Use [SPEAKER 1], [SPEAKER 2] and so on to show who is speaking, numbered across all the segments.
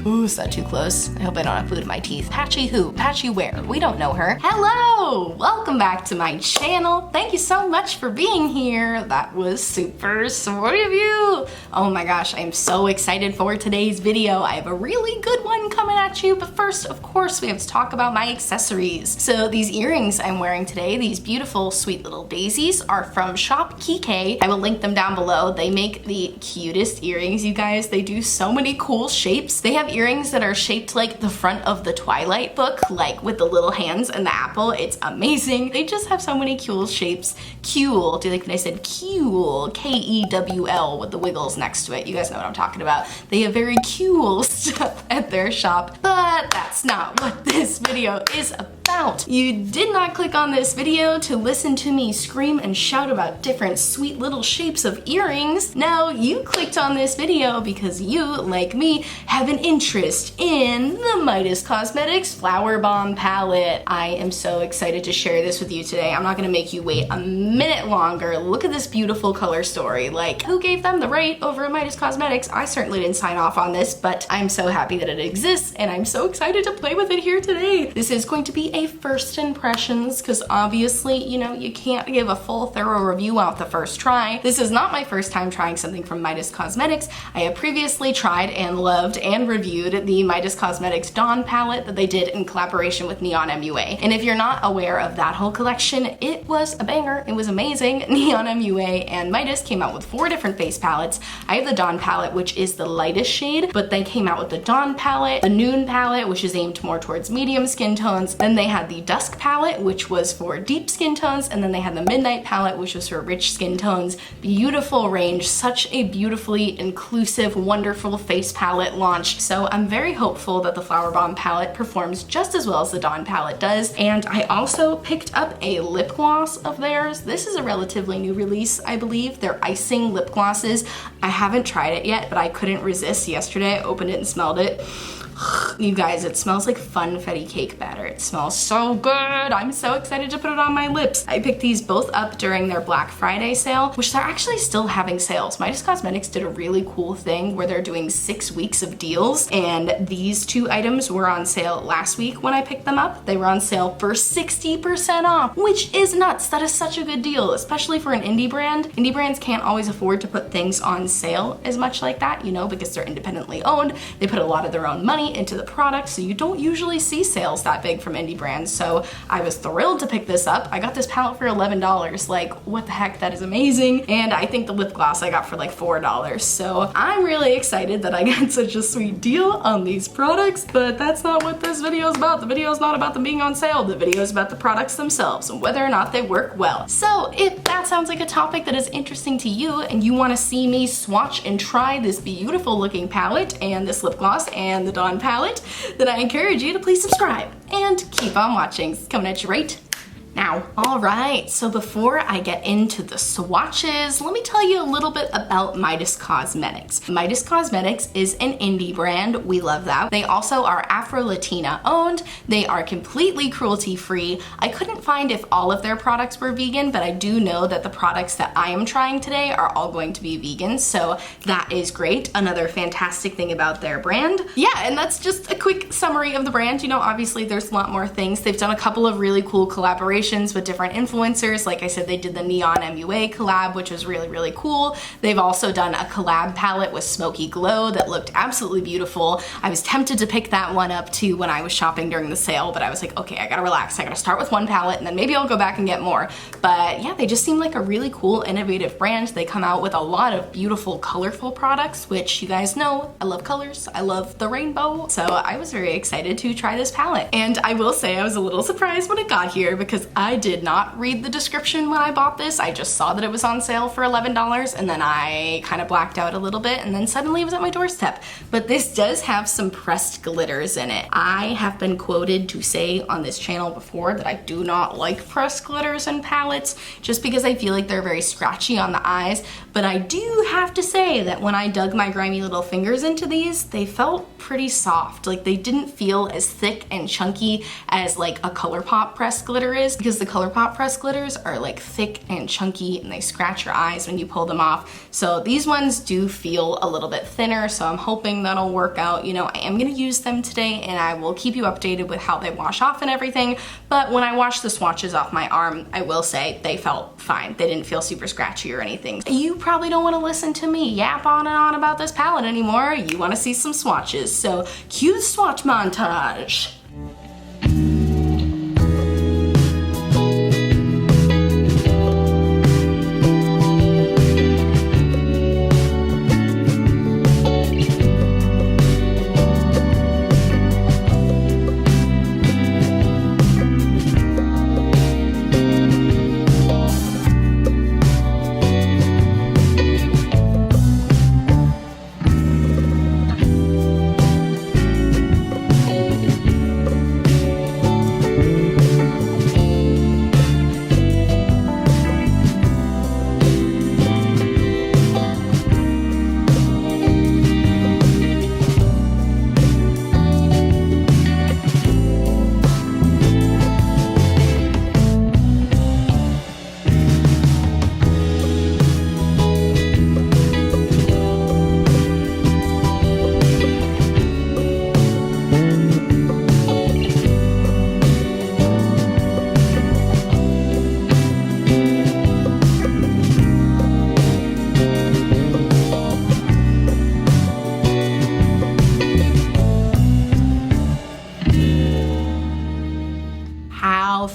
[SPEAKER 1] Ooh, is that too close? I hope I don't have food in my teeth. Patchy who? Patchy where? We don't know her. Hello! Welcome back to my channel. Thank you so much for being here. That was super sweet of you. Oh my gosh, I'm so excited for today's video. I have a really good one coming at you, but first, of course, we have to talk about my accessories. So these earrings I'm wearing today, these beautiful sweet little daisies, are from Shop Kike. I will link them down below. They make the cutest earrings, you guys. They do so many cool shapes. They have earrings that are shaped like the front of the Twilight book, like with the little hands and the apple. It's amazing. They just have so many cool shapes. Cool. Do you like when I said cool? K-E-W-L with the wiggles next to it. You guys know what I'm talking about. They have very cool stuff at their shop, but that's not what this video is about. You did not click on this video to listen to me scream and shout about different sweet little shapes of earrings. No, you clicked on this video because you, like me, have an interest in the Midas Cosmetics Flower Bomb palette. I am so excited to share this with you today. I'm not gonna make you wait a minute longer. Look at this beautiful color story. Like, who gave them the right over at Midas Cosmetics? I certainly didn't sign off on this, but I'm so happy that it exists and I'm so excited to play with it here today. This is going to be a first impressions because obviously, you know, you can't give a full thorough review out the first try. This is not my first time trying something from Midas Cosmetics. I have previously tried and loved and reviewed the Midas Cosmetics Dawn palette that they did in collaboration with Neon MUA. And if you're not aware of that whole collection, it was a banger. It was amazing. Neon MUA and Midas came out with 4 different face palettes. I have the Dawn palette, which is the lightest shade, but they came out with the Dawn palette, the Noon palette, which is aimed more towards medium skin tones. Then they had the Dusk palette, which was for deep skin tones, and then they had the Midnight palette, which was for rich skin tones. Beautiful range, such a beautifully inclusive, wonderful face palette launch. So I'm very hopeful that the Flower Bomb palette performs just as well as the Dawn palette does. And I also picked up a lip gloss of theirs. This is a relatively new release, I believe. They're icing lip glosses. I haven't tried it yet, but I couldn't resist yesterday. I opened it and smelled it. You guys, it smells like funfetti cake batter. It smells so good. I'm so excited to put it on my lips. I picked these both up during their Black Friday sale, which they're actually still having sales. Midas Cosmetics did a really cool thing where they're doing 6 weeks of deals, and these 2 items were on sale last week when I picked them up. They were on sale for 60% off, which is nuts. That is such a good deal, especially for an indie brand. Indie brands can't always afford to put things on sale as much like that, you know, because they're independently owned. They put a lot of their own money into the product, so you don't usually see sales that big from indie brands. So I was thrilled to pick this up. I got this palette for $11. Like, what the heck, that is amazing. And I think the lip gloss I got for like $4. So I'm really excited that I got such a sweet deal on these products, but that's not what this video is about. The video is not about them being on sale. The video is about the products themselves and whether or not they work well. So if that sounds like a topic that is interesting to you and you want to see me swatch and try this beautiful looking palette and this lip gloss and the Dawn palette, then I encourage you to please subscribe and keep on watching. It's coming at you right now. All right, so before I get into the swatches, let me tell you a little bit about Midas Cosmetics. Midas Cosmetics is an indie brand. We love that. They also are Afro-Latina owned. They are completely cruelty-free. I couldn't find if all of their products were vegan, but I do know that the products that I am trying today are all going to be vegan, so that is great. Another fantastic thing about their brand. Yeah, and that's just a quick summary of the brand. You know, obviously there's a lot more things. They've done a couple of really cool collaborations with different influencers. Like I said, they did the Neon MUA collab, which was really, really cool. They've also done a collab palette with Smoky Glow that looked absolutely beautiful. I was tempted to pick that one up too when I was shopping during the sale, but I was like, okay, I gotta relax. I gotta start with one palette and then maybe I'll go back and get more. But yeah, they just seem like a really cool, innovative brand. They come out with a lot of beautiful, colorful products, which you guys know, I love colors. I love the rainbow. So I was very excited to try this palette. And I will say I was a little surprised when it got here because I did not read the description when I bought this. I just saw that it was on sale for $11 and then I kind of blacked out a little bit and then suddenly it was at my doorstep. But this does have some pressed glitters in it. I have been quoted to say on this channel before that I do not like pressed glitters in palettes just because I feel like they're very scratchy on the eyes. But I do have to say that when I dug my grimy little fingers into these, they felt pretty soft. Like they didn't feel as thick and chunky as like a ColourPop pressed glitter is. because the ColourPop pressed glitters are like thick and chunky and they scratch your eyes when you pull them off. So these ones do feel a little bit thinner, so I'm hoping that'll work out. You know, I am gonna use them today and I will keep you updated with how they wash off and everything, but when I wash the swatches off my arm, I will say they felt fine. They didn't feel super scratchy or anything. You probably don't wanna listen to me yap on and on about this palette anymore. You wanna see some swatches, so cue the swatch montage.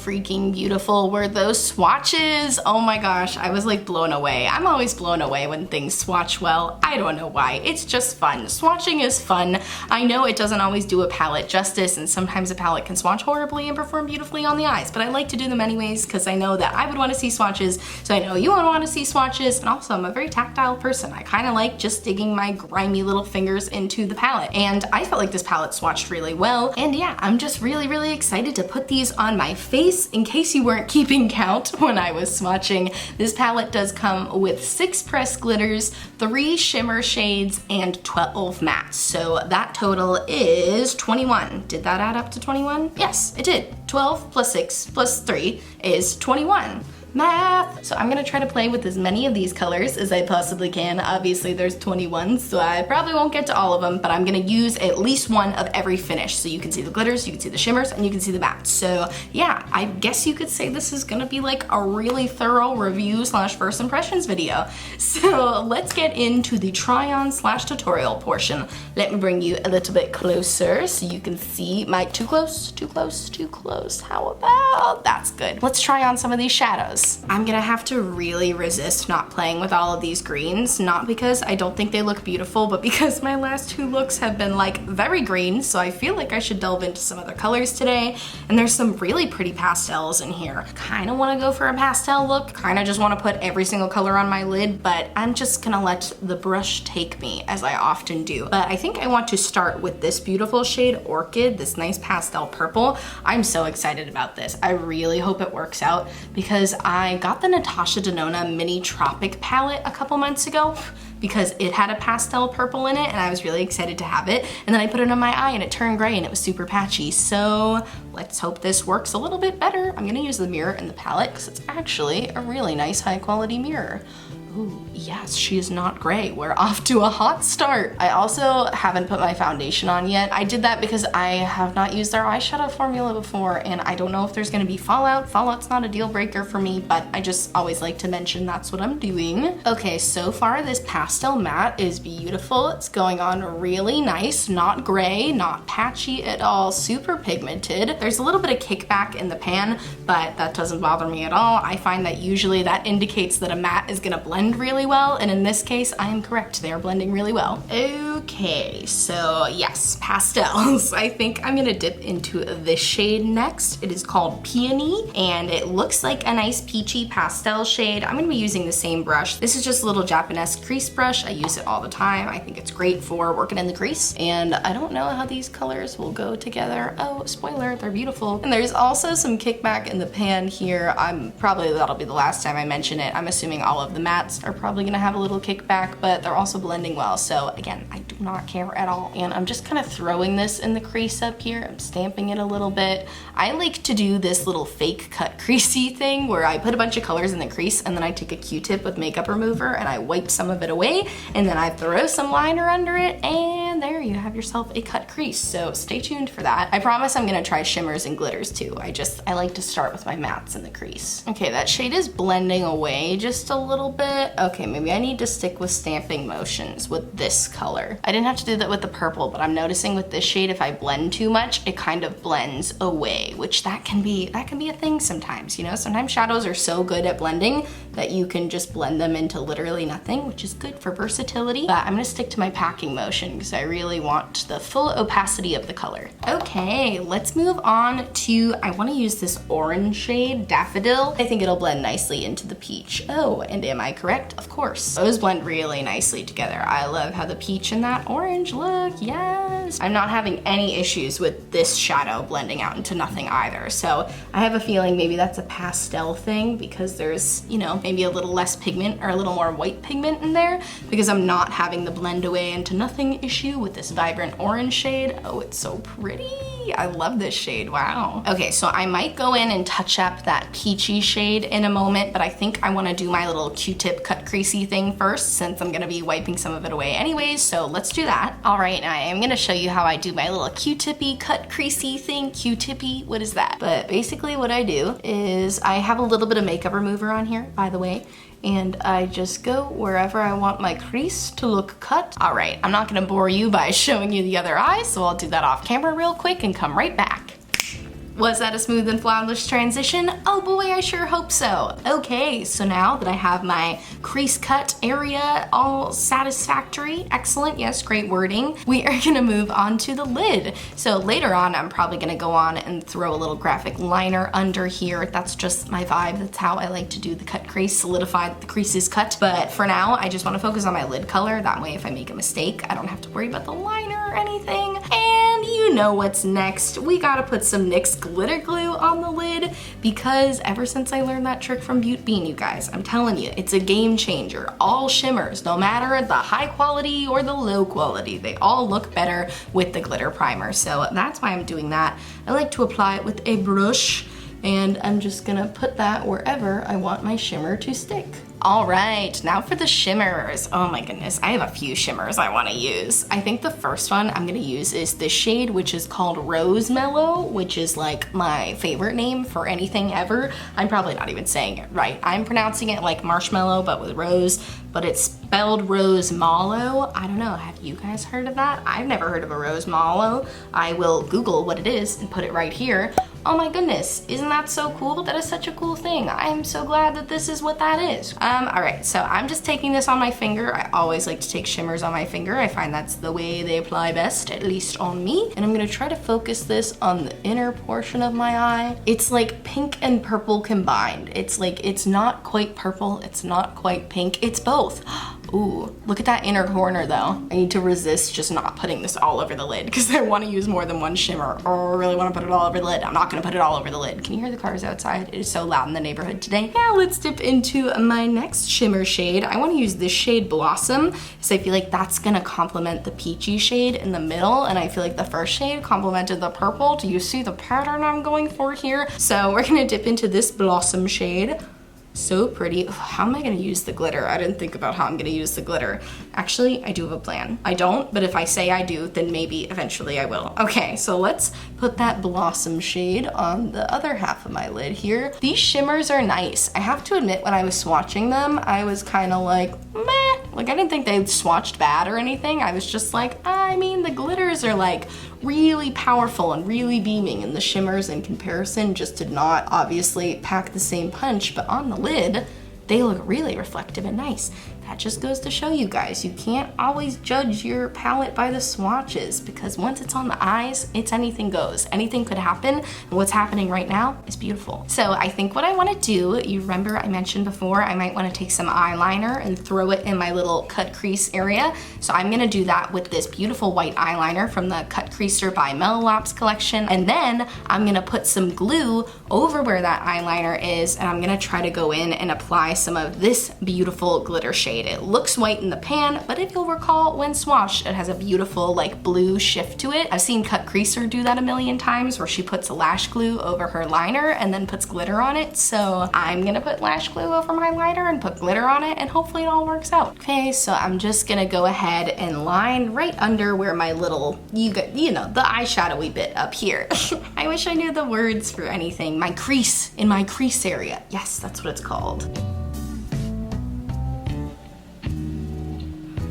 [SPEAKER 1] Freaking beautiful were those swatches. Oh my gosh, I was like blown away. I'm always blown away when things swatch well. I don't know why. It's just fun. Swatching is fun. I know it doesn't always do a palette justice, and sometimes a palette can swatch horribly and perform beautifully on the eyes, but I like to do them anyways because I know that I would want to see swatches, so I know you would want to see swatches, and also I'm a very tactile person. I kind of like just digging my grimy little fingers into the palette, and I felt like this palette swatched really well, and yeah, I'm just really excited to put these on my face. In case you weren't keeping count when I was swatching, this palette does come with 6 pressed glitters, 3 shimmer shades, and 12 mattes. So that total is 21. Did that add up to 21? Yes, it did. 12 plus 6 plus 3 is 21. Math! So I'm gonna try to play with as many of these colors as I possibly can. Obviously there's 21, so I probably won't get to all of them, but I'm gonna use at least one of every finish. So you can see the glitters, you can see the shimmers, and you can see the mattes. So yeah, I guess you could say this is gonna be like a really thorough review / first impressions video. So let's get into the try-on / tutorial portion. Let me bring you a little bit closer so you can see my, too close, how about, that's good. Let's try on some of these shadows. I'm gonna have to really resist not playing with all of these greens, not because I don't think they look beautiful, but because my last 2 looks have been like very green, so I feel like I should delve into some other colors today. And there's some really pretty pastels in here. Kinda wanna go for a pastel look, kinda just wanna put every single color on my lid, but I'm just gonna let the brush take me, as I often do. But I think I want to start with this beautiful shade Orchid, this nice pastel purple. I'm so excited about this. I really hope it works out because I got the Natasha Denona Mini Tropic palette a couple months ago because it had a pastel purple in it and I was really excited to have it. And then I put it on my eye and it turned gray and it was super patchy. So let's hope this works a little bit better. I'm gonna use the mirror in the palette because it's actually a really nice high quality mirror. Ooh, yes, she is not gray. We're off to a hot start. I also haven't put my foundation on yet. I did that because I have not used their eyeshadow formula before and I don't know if there's gonna be fallout. Fallout's not a deal breaker for me, but I just always like to mention that's what I'm doing. Okay, so far this pastel matte is beautiful. It's going on really nice, not gray, not patchy at all, super pigmented. There's a little bit of kickback in the pan, but that doesn't bother me at all. I find that usually that indicates that a matte is gonna blend really well, and in this case I am correct, they are blending really well. Okay, so yes, pastels. I think I'm gonna dip into this shade next. It is called Peony and it looks like a nice peachy pastel shade. I'm gonna be using the same brush. This is just a little Japanese crease brush. I use it all the time. I think it's great for working in the crease, and I don't know how these colors will go together. Oh, spoiler, they're beautiful. And there's also some kickback in the pan here. Probably that'll be the last time I mention it. I'm assuming all of the mattes are probably gonna have a little kickback, but they're also blending well. So again, I do do not care at all. And I'm just kind of throwing this in the crease up here. I'm stamping it a little bit. I like to do this little fake cut creasy thing where I put a bunch of colors in the crease and then I take a Q-tip with makeup remover and I wipe some of it away, and then I throw some liner under it, and there you have yourself a cut crease. So stay tuned for that. I promise I'm gonna try shimmers and glitters too. I like to start with my mattes in the crease. Okay, that shade is blending away just a little bit. Okay, maybe I need to stick with stamping motions with this color. I didn't have to do that with the purple, but I'm noticing with this shade, if I blend too much, it kind of blends away, which that can be a thing sometimes, you know? Sometimes shadows are so good at blending that you can just blend them into literally nothing, which is good for versatility. But I'm gonna stick to my packing motion because I really want the full opacity of the color. Okay, let's move on to, I wanna use this orange shade, Daffodil. I think it'll blend nicely into the peach. Oh, and am I correct? Of course. Those blend really nicely together. I love how the peach and that orange look, yes. I'm not having any issues with this shadow blending out into nothing either. So I have a feeling maybe that's a pastel thing because there's, you know, maybe a little less pigment or a little more white pigment in there because I'm not having the blend away into nothing issue with this vibrant orange shade. Oh, it's so pretty. I love this shade, wow. Okay, so I might go in and touch up that peachy shade in a moment, but I think I wanna do my little Q-tip cut creasy thing first since I'm gonna be wiping some of it away anyways, so let's do that. All right, I am gonna show you how I do my little Q-tippy cut creasy thing. Q-tippy, what is that? But basically what I do is I have a little bit of makeup remover on here, by the way, and I just go wherever I want my crease to look cut. All right, I'm not gonna bore you by showing you the other eye, so I'll do that off camera real quick and come right back. Was that a smooth and flawless transition? Oh boy, I sure hope so. Okay, so now that I have my crease cut area all satisfactory, excellent, yes, great wording, we are gonna move on to the lid. So later on, I'm probably gonna go on and throw a little graphic liner under here. That's just my vibe. That's how I like to do the cut crease, solidify the creases cut. But for now, I just wanna focus on my lid color. That way, if I make a mistake, I don't have to worry about the liner or anything. And you know what's next. We gotta put some NYX glitter glue on the lid because ever since I learned that trick from Beaute Bean, you guys, I'm telling you, it's a game changer. All shimmers, no matter the high quality or the low quality, they all look better with the glitter primer. So that's why I'm doing that. I like to apply it with a brush, and I'm just gonna put that wherever I want my shimmer to stick. All right, now for the shimmers. Oh my goodness, I have a few shimmers I wanna use. I think the first one I'm gonna use is this shade, which is called Rose Mellow, which is like my favorite name for anything ever. I'm probably not even saying it right. I'm pronouncing it like marshmallow, but with rose, but it's spelled Rose Mallow. I don't know, have you guys heard of that? I've never heard of a Rose Mallow. I will Google what it is and put it right here. Oh my goodness, isn't that so cool? That is such a cool thing. I am so glad that this is what that is. All right, so I'm just taking this on my finger. I always like to take shimmers on my finger. I find that's the way they apply best, at least on me. And I'm gonna try to focus this on the inner portion of my eye. It's like pink and purple combined. It's like, it's not quite purple, it's not quite pink, it's both. Ooh, look at that inner corner though. I need to resist just not putting this all over the lid because I want to use more than one shimmer, or really want to put it all over the lid. I'm not going to put it all over the lid. Can you hear the cars outside? It is so loud in the neighborhood today. Now let's dip into my next shimmer shade. I want to use this shade Blossom because I feel like that's going to complement the peachy shade in the middle, and I feel like the first shade complemented the purple. Do you see the pattern I'm going for here? So we're going to dip into this Blossom shade. So pretty. How am I gonna use the glitter? I didn't think about how I'm gonna use the glitter. Actually, I do have a plan. I don't, but if I say I do, then maybe eventually I will. Okay, so let's put that Blossom shade on the other half of my lid here. These shimmers are nice. I have to admit, when I was swatching them, I was kind of like, meh. Like, I didn't think they swatched bad or anything. I was just like, I mean, the glitters are like really powerful and really beaming, and the shimmers in comparison just did not obviously pack the same punch, but on the lid, they look really reflective and nice. That just goes to show you guys, you can't always judge your palette by the swatches, because once it's on the eyes, it's anything goes. Anything could happen, and what's happening right now is beautiful. So I think what I wanna do, you remember I mentioned before, I might wanna take some eyeliner and throw it in my little cut crease area. So I'm gonna do that with this beautiful white eyeliner from the Cut Creaser by Mellow Laps collection. And then I'm gonna put some glue over where that eyeliner is, and I'm gonna try to go in and apply some of this beautiful glitter shade shade. It looks white in the pan, but if you'll recall, when swatched, it has a beautiful like blue shift to it. I've seen Cut Creaser do that a million times where she puts a lash glue over her liner and then puts glitter on it. So I'm gonna put lash glue over my liner and put glitter on it, and hopefully it all works out. Okay, so I'm just gonna go ahead and line right under where my little, you know, the eyeshadowy bit up here. I wish I knew the words for anything. My crease, in my crease area. Yes, that's what it's called.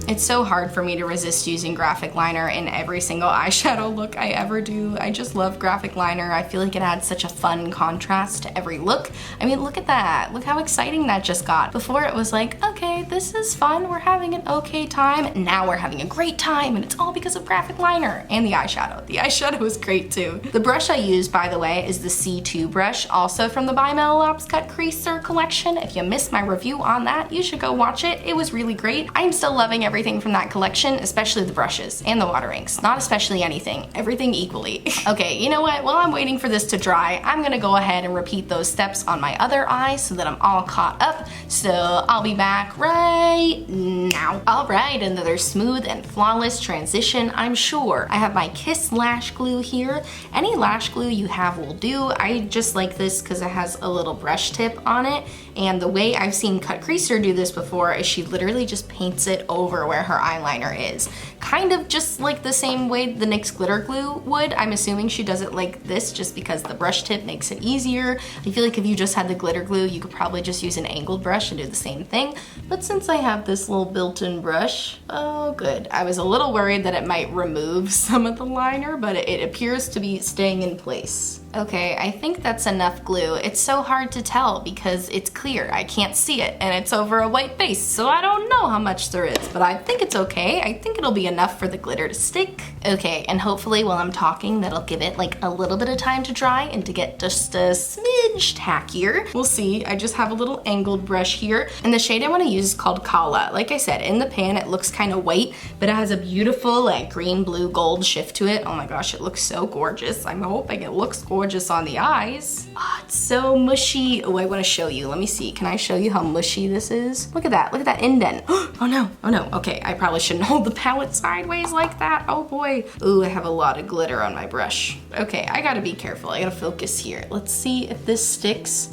[SPEAKER 1] It's so hard for me to resist using graphic liner in every single eyeshadow look I ever do. I just love graphic liner. I feel like it adds such a fun contrast to every look. I mean, look at that. Look how exciting that just got. Before it was like, okay, this is fun. We're having an okay time. Now we're having a great time, and it's all because of graphic liner and the eyeshadow. The eyeshadow is great too. The brush I use, by the way, is the C2 brush, also from the By Mellow Lops Cut Creaser collection. If you missed my review on that, you should go watch it. It was really great. I'm still loving everything from that collection, especially the brushes and the water inks. Not especially anything, everything equally. Okay, you know what? While I'm waiting for this to dry, I'm gonna go ahead and repeat those steps on my other eye so that I'm all caught up. So I'll be back right now. All right, another smooth and flawless transition, I'm sure. I have my Kiss lash glue here. Any lash glue you have will do. I just like this because it has a little brush tip on it. And the way I've seen Cut Creaser do this before is she literally just paints it over where her eyeliner is. Kind of just like the same way the NYX glitter glue would. I'm assuming she does it like this just because the brush tip makes it easier. I feel like if you just had the glitter glue, you could probably just use an angled brush and do the same thing. But since I have this little built-in brush, oh good. I was a little worried that it might remove some of the liner, but it appears to be staying in place. Okay, I think that's enough glue. It's so hard to tell because it's clear. I can't see it, and it's over a white base, so I don't know how much there is, but I think it's okay. I think it'll be enough for the glitter to stick. Okay, and hopefully while I'm talking, that'll give it like a little bit of time to dry and to get just a smidge tackier. We'll see. I just have a little angled brush here, and the shade I want to use is called Kala. Like I said, in the pan, it looks kind of white, but it has a beautiful like green, blue, gold shift to it. Oh my gosh, it looks so gorgeous. I'm hoping it looks gorgeous on the eyes. Oh, it's so mushy. Oh, I want to show you. Let me see. Can I show you how mushy this is? Look at that. Look at that indent. Oh no. Oh no. Okay, I probably shouldn't hold the palette sideways like that. Oh boy. Ooh, I have a lot of glitter on my brush. Okay, I gotta be careful. I gotta focus here. Let's see if this sticks.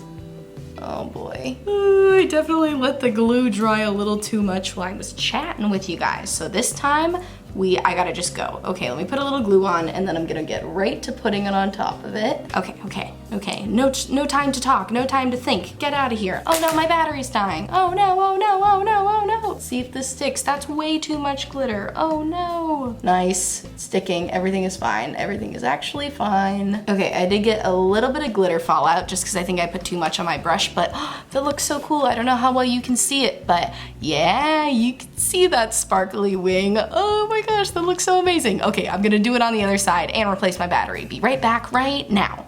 [SPEAKER 1] Oh boy. Ooh, I definitely let the glue dry a little too much while I was chatting with you guys. So this time, I gotta just go. Okay, let me put a little glue on, and then I'm gonna get right to putting it on top of it. Okay. No time to talk, no time to think. Get out of here. Oh no, my battery's dying. Oh no, oh no, oh no, oh no. Let's see if this sticks. That's way too much glitter. Oh no. Nice, it's sticking. Everything is fine. Everything is actually fine. Okay, I did get a little bit of glitter fallout just because I think I put too much on my brush, but that looks so cool. I don't know how well you can see it, but yeah, you can see that sparkly wing. Oh my gosh, that looks so amazing. Okay, I'm gonna do it on the other side and replace my battery. Be right back right now.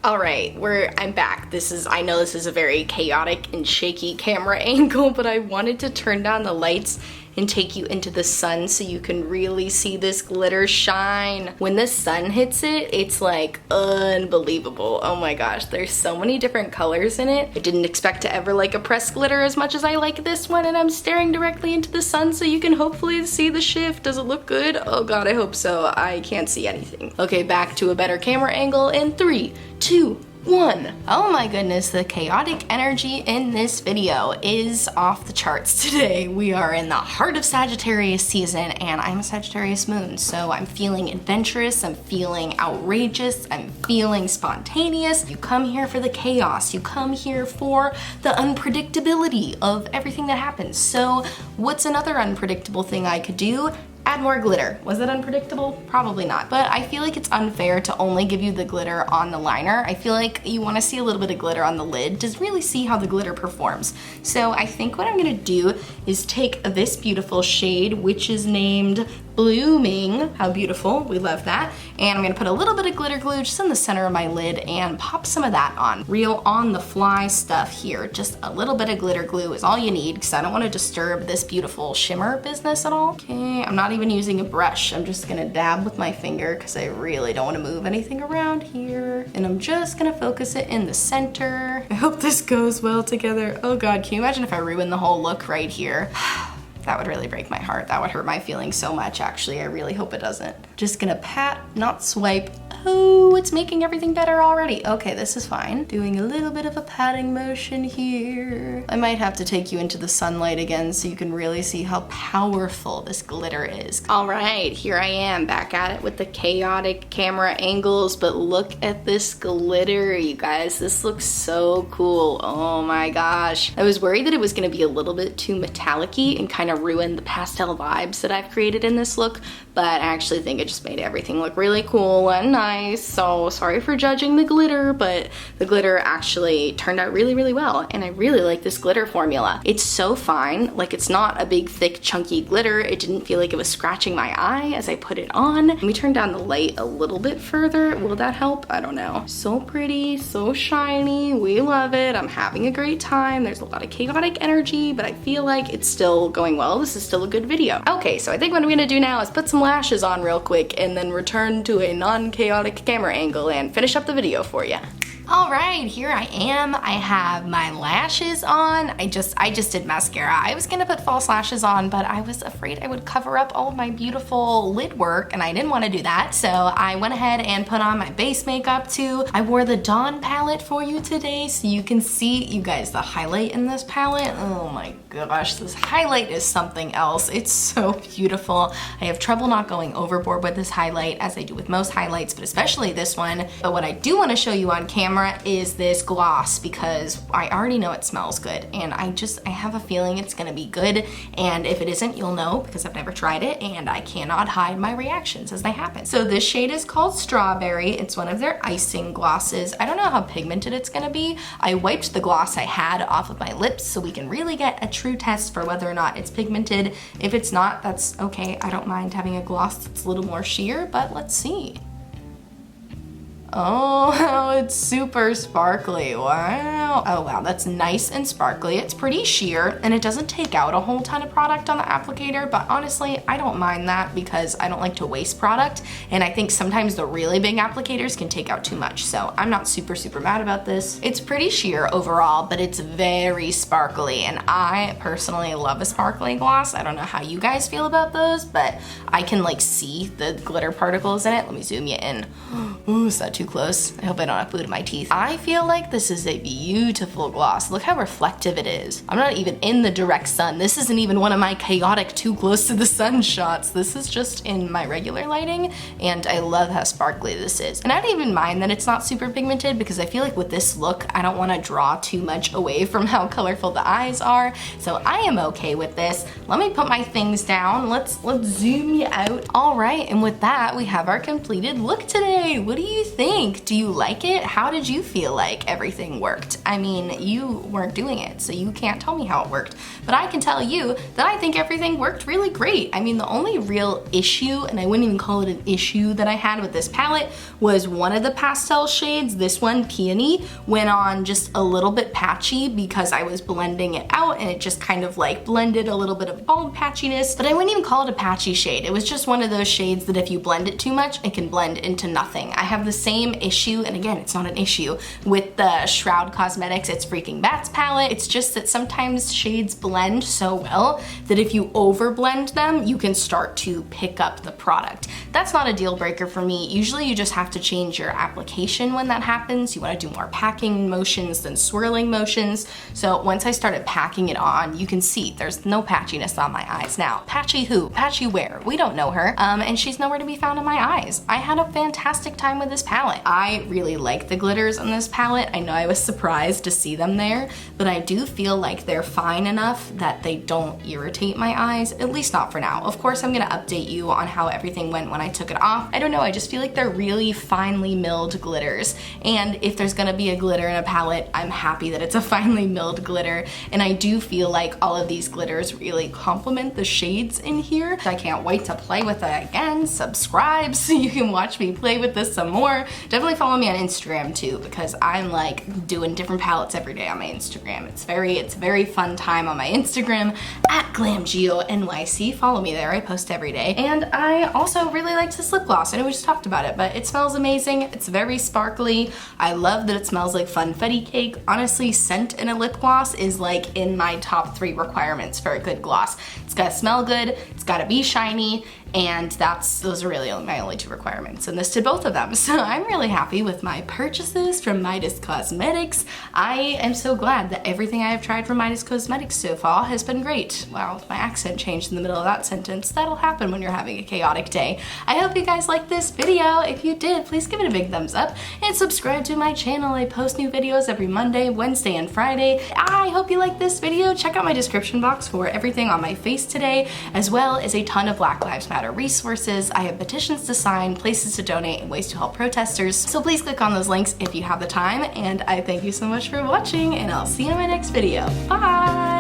[SPEAKER 1] All right, I'm back. I know this is a very chaotic and shaky camera angle, but I wanted to turn down the lights and take you into the sun so you can really see this glitter shine. When the sun hits it, it's like unbelievable. Oh my gosh, there's so many different colors in it. I didn't expect to ever like a pressed glitter as much as I like this one, and I'm staring directly into the sun so you can hopefully see the shift. Does it look good? Oh god, I hope so. I can't see anything. Okay, back to a better camera angle in 3, 2, 1. Oh my goodness, the chaotic energy in this video is off the charts today. We are in the heart of Sagittarius season, and I'm a Sagittarius moon, so I'm feeling adventurous, I'm feeling outrageous, I'm feeling spontaneous. You come here for the chaos, you come here for the unpredictability of everything that happens. So what's another unpredictable thing I could do? Add more glitter. Was it unpredictable? Probably not. But I feel like it's unfair to only give you the glitter on the liner. I feel like you want to see a little bit of glitter on the lid to really see how the glitter performs. So I think what I'm gonna do is take this beautiful shade, which is named blooming. How beautiful, we love that. And I'm gonna put a little bit of glitter glue just in the center of my lid and pop some of that on. Real on the fly stuff here. Just a little bit of glitter glue is all you need because I don't wanna disturb this beautiful shimmer business at all. Okay, I'm not even using a brush. I'm just gonna dab with my finger because I really don't wanna move anything around here. And I'm just gonna focus it in the center. I hope this goes well together. Oh God, can you imagine if I ruin the whole look right here? That would really break my heart. That would hurt my feelings so much, actually. I really hope it doesn't. Just gonna pat, not swipe. Oh, it's making everything better already. Okay, this is fine. Doing a little bit of a patting motion here. I might have to take you into the sunlight again so you can really see how powerful this glitter is. All right, here I am back at it with the chaotic camera angles, but look at this glitter, you guys. This looks so cool. Oh my gosh. I was worried that it was gonna be a little bit too metallic-y and kind of ruin the pastel vibes that I've created in this look, but I actually think it just made everything look really cool and nice. So sorry for judging the glitter, but the glitter actually turned out really, really well. And I really like this glitter formula. It's so fine. Like, it's not a big, thick, chunky glitter. It didn't feel like it was scratching my eye as I put it on. Let me turn down the light a little bit further. Will that help? I don't know. So pretty, so shiny. We love it. I'm having a great time. There's a lot of chaotic energy, but I feel like it's still going well. This is still a good video. Okay, so I think what I'm gonna do now is put some lashes on real quick and then return to a non-chaotic camera angle and finish up the video for you. All right, here I am. I have my lashes on. I just did mascara. I was gonna put false lashes on, but I was afraid I would cover up all of my beautiful lid work, and I didn't want to do that. So I went ahead and put on my base makeup too. I wore the Dawn palette for you today, so you can see, you guys, the highlight in this palette. Oh my gosh, this highlight is something else. It's so beautiful. I have trouble not going overboard with this highlight, as I do with most highlights, but especially this one. But what I do want to show you on camera is this gloss, because I already know it smells good, and I have a feeling it's gonna be good, and if it isn't, you'll know, because I've never tried it, and I cannot hide my reactions as they happen. So this shade is called Strawberry. It's one of their icing glosses. I don't know how pigmented it's gonna be. I wiped the gloss I had off of my lips so we can really get a true test for whether or not it's pigmented. If it's not, that's okay. I don't mind having a gloss that's a little more sheer, but let's see. Oh, it's super sparkly. Wow. Oh wow, that's nice and sparkly. It's pretty sheer, and it doesn't take out a whole ton of product on the applicator, but honestly, I don't mind that because I don't like to waste product, and I think sometimes the really big applicators can take out too much, so I'm not super mad about this. It's pretty sheer overall, but it's very sparkly, and I personally love a sparkly gloss. I don't know how you guys feel about those, but I can like see the glitter particles in it. Let me zoom you in. Ooh, is that too close? I hope I don't have food in my teeth. I feel like this is a beautiful gloss. Look how reflective it is. I'm not even in the direct sun. This isn't even one of my chaotic too close to the sun shots. This is just in my regular lighting, and I love how sparkly this is. And I don't even mind that it's not super pigmented, because I feel like with this look, I don't want to draw too much away from how colorful the eyes are. So I am okay with this. Let me put my things down. Let's zoom you out. All right, and with that, we have our completed look today. What do you think? Do you like it? How did you feel like everything worked? I mean, you weren't doing it, so you can't tell me how it worked, but I can tell you that I think everything worked really great. I mean, the only real issue, and I wouldn't even call it an issue that I had with this palette, was one of the pastel shades, this one, Peony, went on just a little bit patchy because I was blending it out, and it just kind of like blended a little bit of bald patchiness, but I wouldn't even call it a patchy shade. It was just one of those shades that if you blend it too much, it can blend into nothing. I have the same issue, and again, it's not an issue, with the Shroud Cosmetics It's Freaking Bats palette. It's just that sometimes shades blend so well that if you over blend them, you can start to pick up the product. That's not a deal breaker for me. Usually you just have to change your application when that happens. You want to do more packing motions than swirling motions. So once I started packing it on, you can see there's no patchiness on my eyes now. Patchy who? Patchy where? We don't know her, and she's nowhere to be found in my eyes. I had a fantastic time with this palette. palette. I really like the glitters on this palette. I know I was surprised to see them there, but I do feel like they're fine enough that they don't irritate my eyes, at least not for now. Of course, I'm gonna update you on how everything went when I took it off. I don't know, I just feel like they're really finely milled glitters. And if there's gonna be a glitter in a palette, I'm happy that it's a finely milled glitter. And I do feel like all of these glitters really complement the shades in here. I can't wait to play with it again. Subscribe so you can watch me play with this some more. Definitely follow me on Instagram too, because I'm like doing different palettes every day on my Instagram. It's a very fun time on my Instagram at GlamGeoNYC. Follow me there, I post every day. And I also really liked this lip gloss. I know we just talked about it, but it smells amazing. It's very sparkly. I love that it smells like funfetti cake. Honestly, scent in a lip gloss is like in my top 3 requirements for a good gloss. It's gotta smell good, it's gotta be shiny, and those are really my only 2 requirements, and this did both of them. So I'm really happy with my purchases from Midas Cosmetics. I am so glad that everything I have tried from Midas Cosmetics so far has been great. Wow, my accent changed in the middle of that sentence. That'll happen when you're having a chaotic day. I hope you guys liked this video. If you did, please give it a big thumbs up and subscribe to my channel. I post new videos every Monday, Wednesday, and Friday. I hope you liked this video. Check out my description box for everything on my face today, as well as a ton of Black Lives Matter resources. I have petitions to sign, places to donate, and ways to help protesters. So please click on those links if you have the time, and I thank you so much for watching, and I'll see you in my next video. Bye!